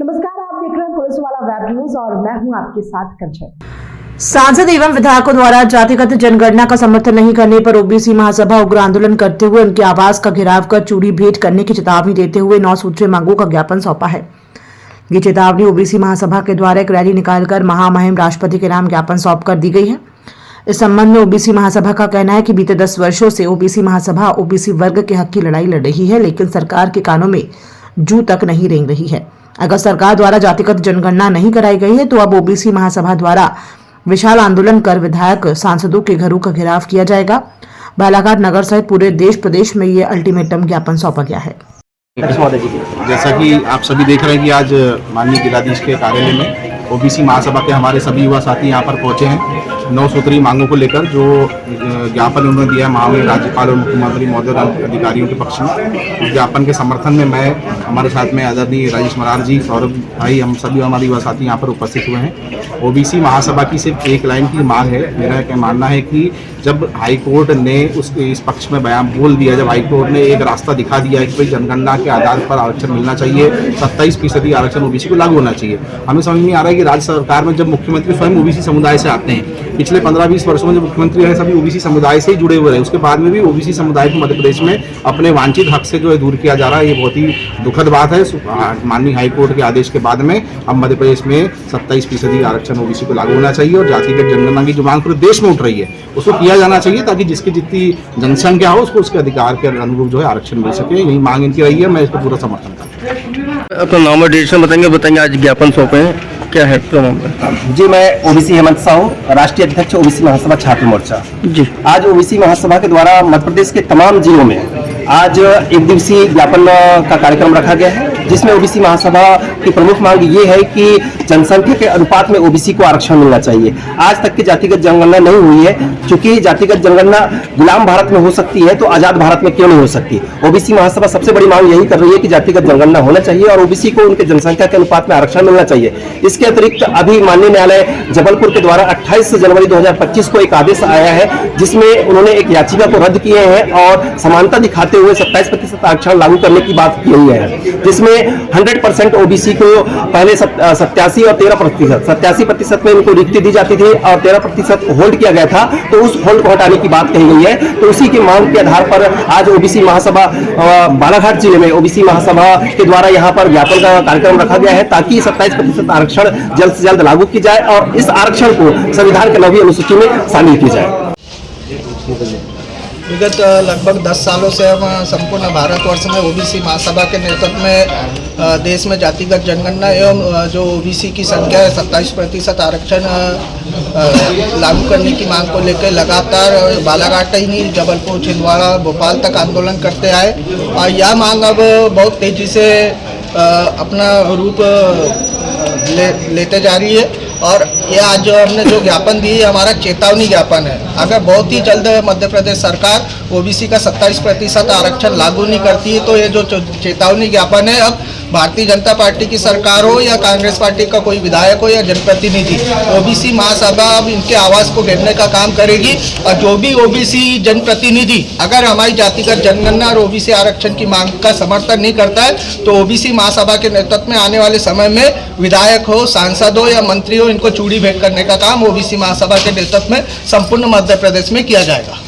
नमस्कार, आप देख रहे हैं पुलिस वाला वेब न्यूज और मैं हूं आपके साथ कंचन। सांसद एवं विधायकों द्वारा जातिगत जनगणना का समर्थन नहीं करने पर ओबीसी महासभा उग्र आंदोलन करते हुए उनके आवास का घेराव कर चूड़ी भेंट करने की चेतावनी देते हुए 9 सूत्रीय मांगों का ज्ञापन सौंपा है। ये चेतावनी ओबीसी महासभा के द्वारा एक रैली निकालकर महामहिम राष्ट्रपति के नाम ज्ञापन सौंप कर दी गई है। इस संबंध में ओबीसी महासभा का कहना है कि बीते 10 वर्षों से ओबीसी महासभा ओबीसी वर्ग के हक की लड़ाई लड़ रही है, लेकिन सरकार के कानों में जू तक नहीं रेंग रही है। अगर सरकार द्वारा जातिगत जनगणना नहीं कराई गई है तो अब ओबीसी महासभा द्वारा विशाल आंदोलन कर विधायक सांसदों के घरों का घेराव किया जाएगा। बालाघाट नगर सहित पूरे देश प्रदेश में ये अल्टीमेटम ज्ञापन सौंपा गया है। जैसा कि आप सभी देख रहे हैं कि आज माननीय जिलाधीश के कार्यालय में ओबीसी महासभा के हमारे सभी युवा साथी यहाँ पर पहुंचे हैं 9 सूत्रीय मांगों को लेकर, जो ज्ञापन उन्होंने दिया है महामहिम राज्यपाल और मुख्यमंत्री महोदय अधिकारियों के पक्ष में। उस ज्ञापन के समर्थन में मैं, हमारे साथ में आदरणीय राजेश मरार जी, सौरभ भाई, हम सभी हमारे युवा साथी यहाँ पर उपस्थित हुए हैं। ओबीसी महासभा की सिर्फ एक लाइन की मांग है। मेरा क्या मानना है कि जब हाई कोर्ट ने इस पक्ष में बयान बोल दिया, जब हाई कोर्ट ने एक रास्ता दिखा दिया है कि भाई जनगणना के आधार पर आरक्षण मिलना चाहिए, 27% आरक्षण ओबीसी को लागू होना चाहिए। हमें समझ नहीं आ रहा है कि राज्य सरकार में जब मुख्यमंत्री स्वयं ओबीसी समुदाय से आते हैं, पिछले 15-20 वर्षों में जो मुख्यमंत्री रहे सभी ओबीसी समुदाय से ही जुड़े हुए रहे, उसके बाद में भी ओबीसी समुदाय को मध्य प्रदेश में अपने वांछित हक से जो है दूर किया जा रहा है। ये बहुत ही दुखद बात है। माननीय हाई कोर्ट के आदेश के बाद में अब मध्य प्रदेश में 27% आरक्षण ओबीसी को लागू होना चाहिए और जातिगत जनगणना की जो मांग पूरे देश में उठ रही है उसको किया जाना चाहिए, ताकि जिसकी जितनी जनसंख्या हो उसको उसके अधिकार के अनुरूप जो है आरक्षण मिल सके। यही मांग इनकी रही है, मैं इसका पूरा समर्थन करता हूँ। अपना नाम और डिरेक्शन बताएंगे आज ज्ञापन सौंपे हैं, क्या है प्रमाण? जी, मैं ओबीसी हेमंत साहू, राष्ट्रीय अध्यक्ष ओबीसी महासभा छात्र मोर्चा। जी, आज ओबीसी महासभा के द्वारा मध्य प्रदेश के तमाम जिलों में आज एक दिवसीय ज्ञापन का कार्यक्रम रखा गया है, जिसमें ओबीसी महासभा की प्रमुख मांग ये है कि जनसंख्या के अनुपात में ओबीसी को आरक्षण मिलना चाहिए। आज तक की जातिगत जनगणना नहीं हुई है, क्योंकि जातिगत जनगणना गुलाम भारत में हो सकती है तो आजाद भारत में क्यों नहीं हो सकती। ओबीसी महासभा सबसे बड़ी मांग यही कर रही है कि जातिगत जनगणना होना चाहिए और ओबीसी को उनके जनसंख्या के अनुपात में आरक्षण मिलना चाहिए। इसके अतिरिक्त अभी माननीय न्यायालय जबलपुर के द्वारा 28 जनवरी 2025 को एक आदेश आया है, जिसमें उन्होंने एक याचिका को रद्द किए हैं और समानता दिखाते हुए 27% आरक्षण लागू करने की बात की गई है, जिसमें 100% ओबीसी को पहले 87 और 13% में इनको रिक्ति दी जाती थी और 13% होल्ड किया गया था, तो उस होल्ड को हटाने की बात कही गई है। तो उसी की मांग के आधार पर आज ओबीसी महासभा बालाघाट जिले में ओबीसी महासभा के द्वारा यहाँ पर ज्ञापन का कार्यक्रम रखा गया है, ताकि 27% आरक्षण जल्द से जल्द लागू की जाए और इस आरक्षण को संविधान के 9वीं अनुसूची में शामिल की जाए। विगत लगभग 10 सालों से हम संपूर्ण भारतवर्ष में ओबीसी महासभा के नेतृत्व में देश में जातिगत जनगणना एवं जो ओबीसी की संख्या है 27% आरक्षण लागू करने की मांग को लेकर लगातार बालाघाट ही नहीं, जबलपुर, छिंदवाड़ा, भोपाल तक आंदोलन करते आए और यह मांग अब बहुत तेजी से अपना रूप लेते जा रही है। और ये आज जो हमने जो ज्ञापन दी है हमारा चेतावनी ज्ञापन है। अगर बहुत ही जल्द मध्य प्रदेश सरकार ओबीसी का 27% आरक्षण लागू नहीं करती है तो ये जो चेतावनी ज्ञापन है, अब भारतीय जनता पार्टी की सरकार हो या कांग्रेस पार्टी का कोई विधायक हो या जनप्रतिनिधि, ओबीसी महासभा अब इनके आवाज को घेरने का काम करेगी। और जो भी ओबीसी जनप्रतिनिधि अगर हमारी जातिगत जनगणना और ओबीसी आरक्षण की मांग का समर्थन नहीं करता है तो ओबीसी महासभा के नेतृत्व में आने वाले समय में विधायक हो, सांसद हो या मंत्री हो, इनको चूड़ी भेंट करने का काम ओबीसी महासभा के नेतृत्व में संपूर्ण मध्य प्रदेश में किया जाएगा।